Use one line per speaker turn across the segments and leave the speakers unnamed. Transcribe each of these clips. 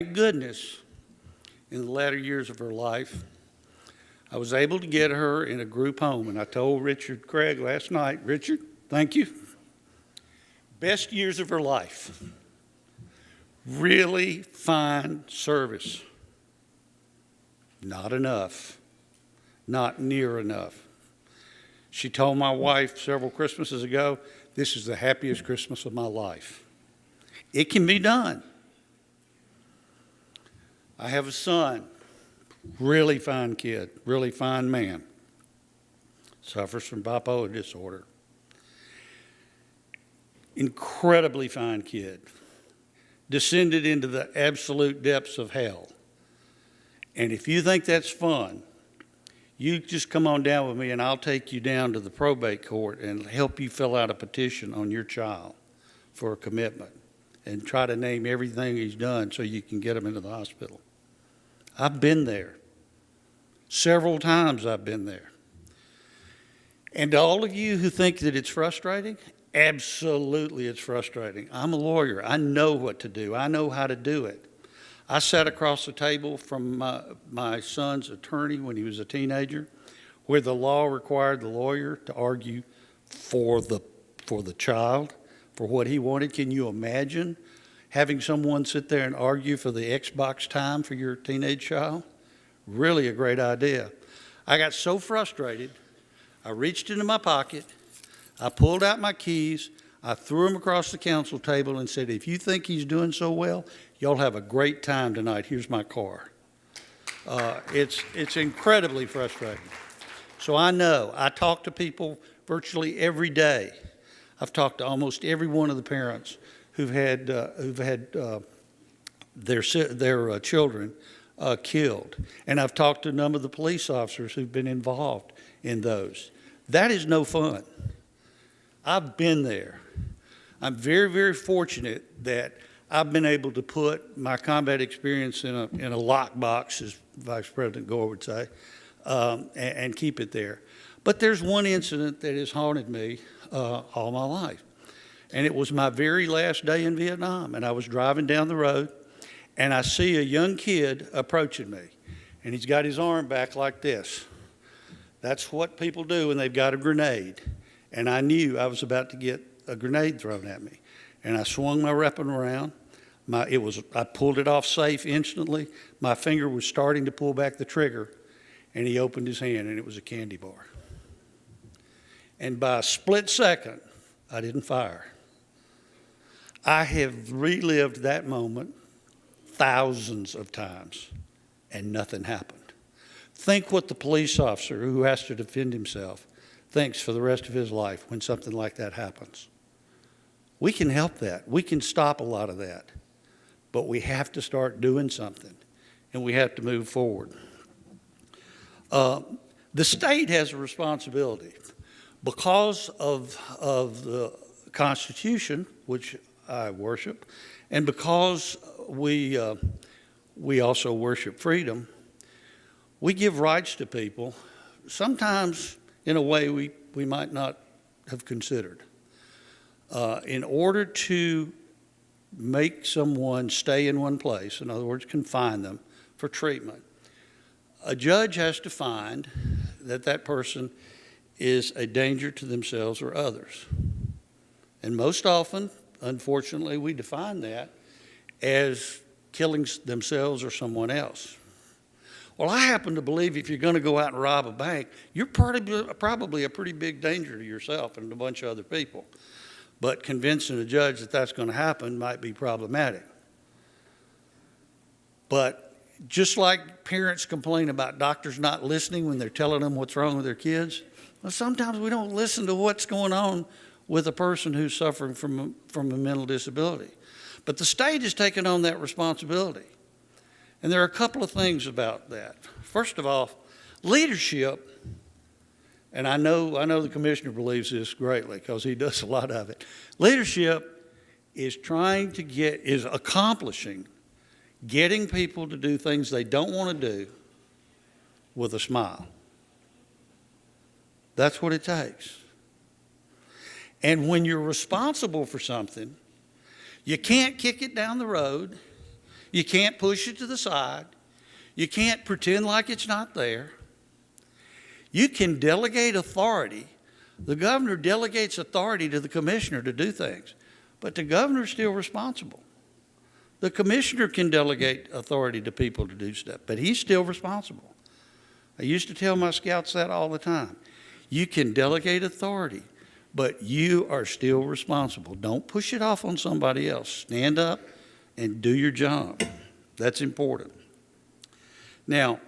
Thank goodness, in the latter years of her life, I was able to get her in a group home. And I told Richard Craig last night, Richard, thank you. Best years of her life. Really fine service. Not enough. Not near enough. She told my wife several Christmases ago, this is the happiest Christmas of my life. It can be done. I have a son, really fine kid, really fine man, suffers from bipolar disorder. Incredibly fine kid, descended into the absolute depths of hell. And if you think that's fun, you just come on down with me and I'll take you down to the probate court and help you fill out a petition on your child for a commitment and try to name everything he's done so you can get him into the hospital. I've been there. Several times I've been there. And to all of you who think that it's frustrating, absolutely it's frustrating. I'm a lawyer. I know what to do. I know how to do it. I sat across the table from my son's attorney when he was a teenager, where the law required the lawyer to argue for the child, for what he wanted. Can you imagine having someone sit there and argue for the Xbox time for your teenage child? Really a great idea. I got so frustrated, I reached into my pocket, I pulled out my keys, I threw them across the council table and said, if you think he's doing so well, y'all have a great time tonight. Here's my car. It's incredibly frustrating. So I know, I talk to people virtually every day. I've talked to almost every one of the parents who've had their children killed. And I've talked to a number of the police officers who've been involved in those. That is no fun. I've been there. I'm very, very fortunate that I've been able to put my combat experience in a lockbox, as Vice President Gore would say, and keep it there. But there's one incident that has haunted me all my life. And it was my very last day in Vietnam. And I was driving down the road, and I see a young kid approaching me. And he's got his arm back like this. That's what people do when they've got a grenade. And I knew I was about to get a grenade thrown at me. And I swung my weapon around. I pulled it off safe instantly. My finger was starting to pull back the trigger, and he opened his hand, and it was a candy bar. And by a split second, I didn't fire. I have relived that moment thousands of times, and nothing happened. Think what the police officer who has to defend himself thinks for the rest of his life when something like that happens. We can help that. We can stop a lot of that. But we have to start doing something, and we have to move forward. The state has a responsibility. Because of the Constitution, which I worship, and because we also worship freedom, we give rights to people, sometimes in a way we might not have considered. In order to make someone stay in one place, in other words, confine them for treatment, a judge has to find that that person is a danger to themselves or others. And most often, unfortunately, we define that as killing themselves or someone else. Well, I happen to believe if you're going to go out and rob a bank, you're probably a pretty big danger to yourself and a bunch of other people. But convincing a judge that that's going to happen might be problematic. But just like parents complain about doctors not listening when they're telling them what's wrong with their kids, well, sometimes we don't listen to what's going on with a person who's suffering from a mental disability. But the state has taken on that responsibility. And there are a couple of things about that. First of all, leadership, and I know the commissioner believes this greatly because he does a lot of it. Leadership is accomplishing getting people to do things they don't want to do with a smile. That's what it takes. And when you're responsible for something, you can't kick it down the road. You can't push it to the side. You can't pretend like it's not there. You can delegate authority. The governor delegates authority to the commissioner to do things, but the governor's still responsible. The commissioner can delegate authority to people to do stuff, but he's still responsible. I used to tell my scouts that all the time. You can delegate authority, but you are still responsible. Don't push it off on somebody else. Stand up and do your job. That's important. Now,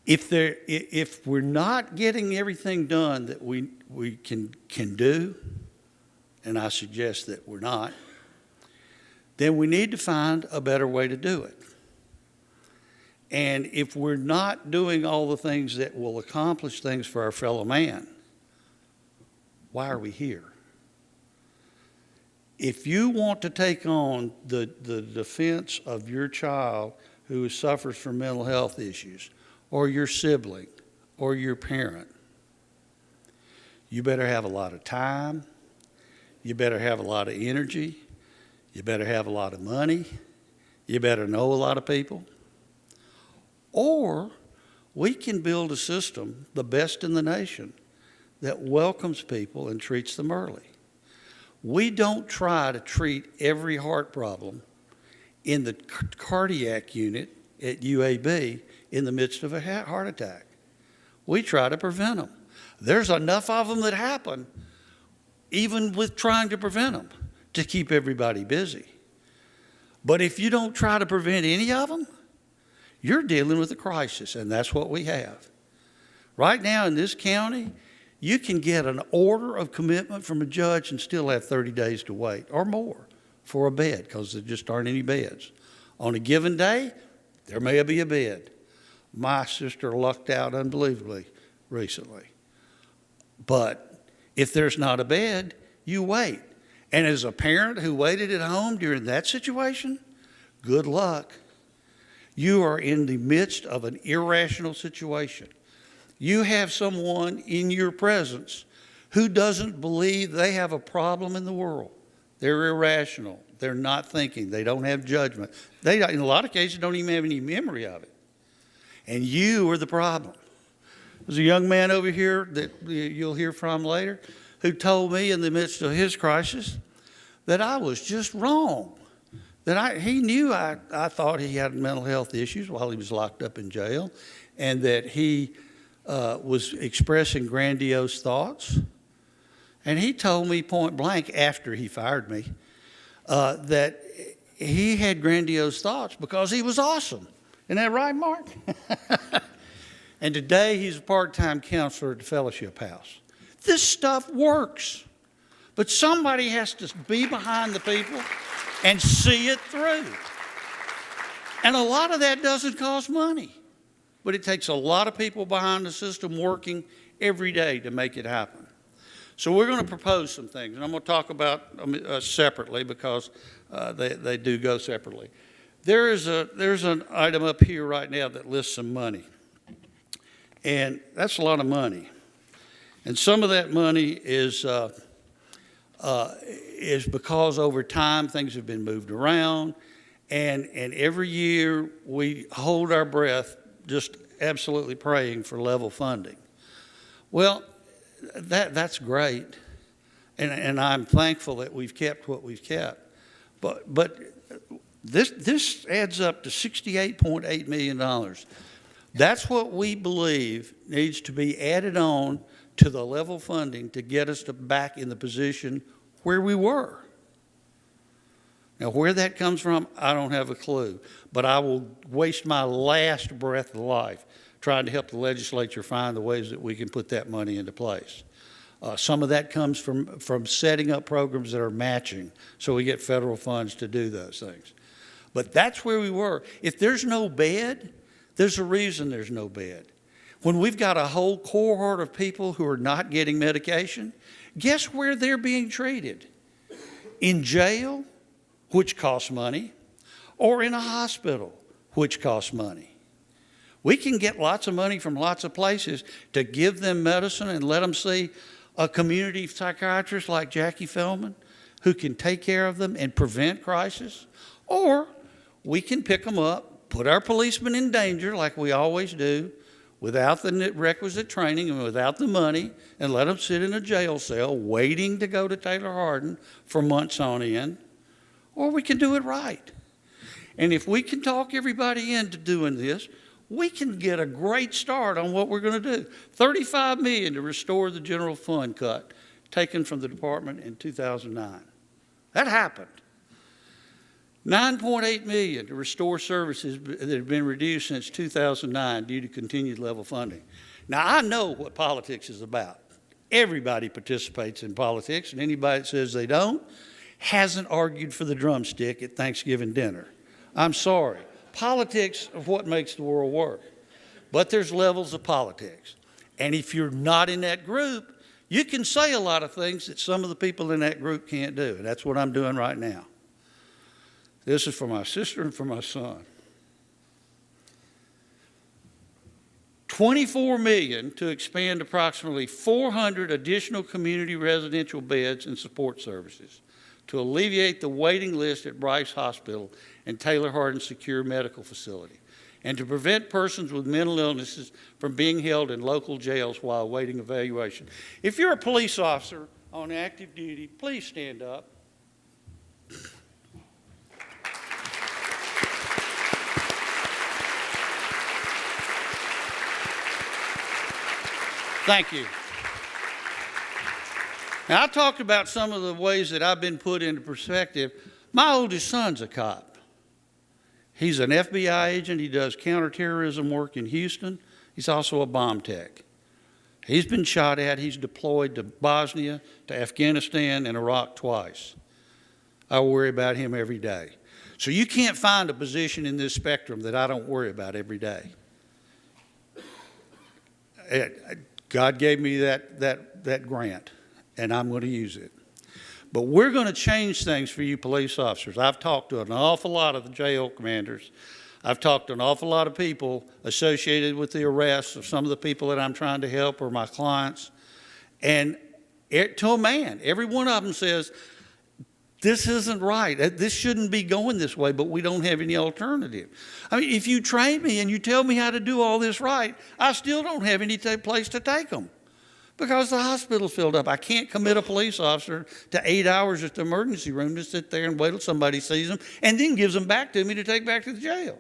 if we're not getting everything done that we can do, and I suggest that we're not, then we need to find a better way to do it. And if we're not doing all the things that will accomplish things for our fellow man, why are we here? If you want to take on the defense of your child who suffers from mental health issues, or your sibling, or your parent, you better have a lot of time, you better have a lot of energy, you better have a lot of money, you better know a lot of people. Or we can build a system, the best in the nation, that welcomes people and treats them early. We don't try to treat every heart problem in the cardiac unit at UAB in the midst of a heart attack. We try to prevent them. There's enough of them that happen, even with trying to prevent them, to keep everybody busy. But if you don't try to prevent any of them, you're dealing with a crisis, and that's what we have. Right now in this county, you can get an order of commitment from a judge and still have 30 days to wait or more for a bed because there just aren't any beds. On a given day, there may be a bed. My sister lucked out unbelievably recently. But if there's not a bed, you wait. And as a parent who waited at home during that situation, good luck. You are in the midst of an irrational situation. You have someone in your presence who doesn't believe they have a problem in the world. They're irrational. They're not thinking. They don't have judgment. They, in a lot of cases, don't even have any memory of it. And you are the problem. There's a young man over here that you'll hear from later who told me in the midst of his crisis that I was just wrong. That he knew I thought he had mental health issues while he was locked up in jail, and that he was expressing grandiose thoughts. And he told me point blank after he fired me that he had grandiose thoughts because he was awesome. Isn't that right, Mark? And today he's a part-time counselor at the Fellowship House. This stuff works. But somebody has to be behind the people and see it through. And a lot of that doesn't cost money. But it takes a lot of people behind the system working every day to make it happen. So we're going to propose some things, and I'm going to talk about them separately because they do go separately. There's an item up here right now that lists some money. And that's a lot of money. And some of that money is because over time things have been moved around, and every year we hold our breath just absolutely praying for level funding. Well, that's great, and I'm thankful that we've kept what we've kept. But this adds up to $68.8 million. That's what we believe needs to be added on to the level funding to get us back in the position where we were. Now, where that comes from, I don't have a clue. But I will waste my last breath of life trying to help the legislature find the ways that we can put that money into place. Some of that comes from setting up programs that are matching so we get federal funds to do those things. But that's where we were. If there's no bed, there's a reason there's no bed. When we've got a whole cohort of people who are not getting medication, guess where they're being treated? In jail, which costs money, or in a hospital, which costs money. We can get lots of money from lots of places to give them medicine and let them see a community psychiatrist like Jackie Feldman who can take care of them and prevent crisis. Or we can pick them up, put our policemen in danger like we always do, without the requisite training and without the money, and let them sit in a jail cell waiting to go to Taylor Hardin for months on end, or we can do it right. And if we can talk everybody into doing this, we can get a great start on what we're going to do. $35 million to restore the general fund cut taken from the department in 2009. That happened. $9.8 million to restore services that have been reduced since 2009 due to continued level funding. Now, I know what politics is about. Everybody participates in politics, and anybody that says they don't hasn't argued for the drumstick at Thanksgiving dinner. I'm sorry. Politics is what makes the world work. But there's levels of politics. And if you're not in that group, you can say a lot of things that some of the people in that group can't do. And that's what I'm doing right now. This is for my sister and for my son. $24 million to expand approximately 400 additional community residential beds and support services to alleviate the waiting list at Bryce Hospital and Taylor Hardin Secure Medical Facility, and to prevent persons with mental illnesses from being held in local jails while awaiting evaluation. If you're a police officer on active duty, please stand up. Thank you. Now, I talked about some of the ways that I've been put into perspective. My oldest son's a cop. He's an FBI agent. He does counterterrorism work in Houston. He's also a bomb tech. He's been shot at. He's deployed to Bosnia, to Afghanistan, and Iraq twice. I worry about him every day. So you can't find a position in this spectrum that I don't worry about every day. God gave me that grant, and I'm going to use it. But we're going to change things for you police officers. I've talked to an awful lot of the jail commanders. I've talked to an awful lot of people associated with the arrests of some of the people that I'm trying to help or my clients. And to a man, every one of them says, this isn't right. This shouldn't be going this way, but we don't have any alternative. I mean, if you train me and you tell me how to do all this right, I still don't have any place to take them because the hospital's filled up. I can't commit a police officer to 8 hours at the emergency room to sit there and wait till somebody sees them and then gives them back to me to take back to the jail.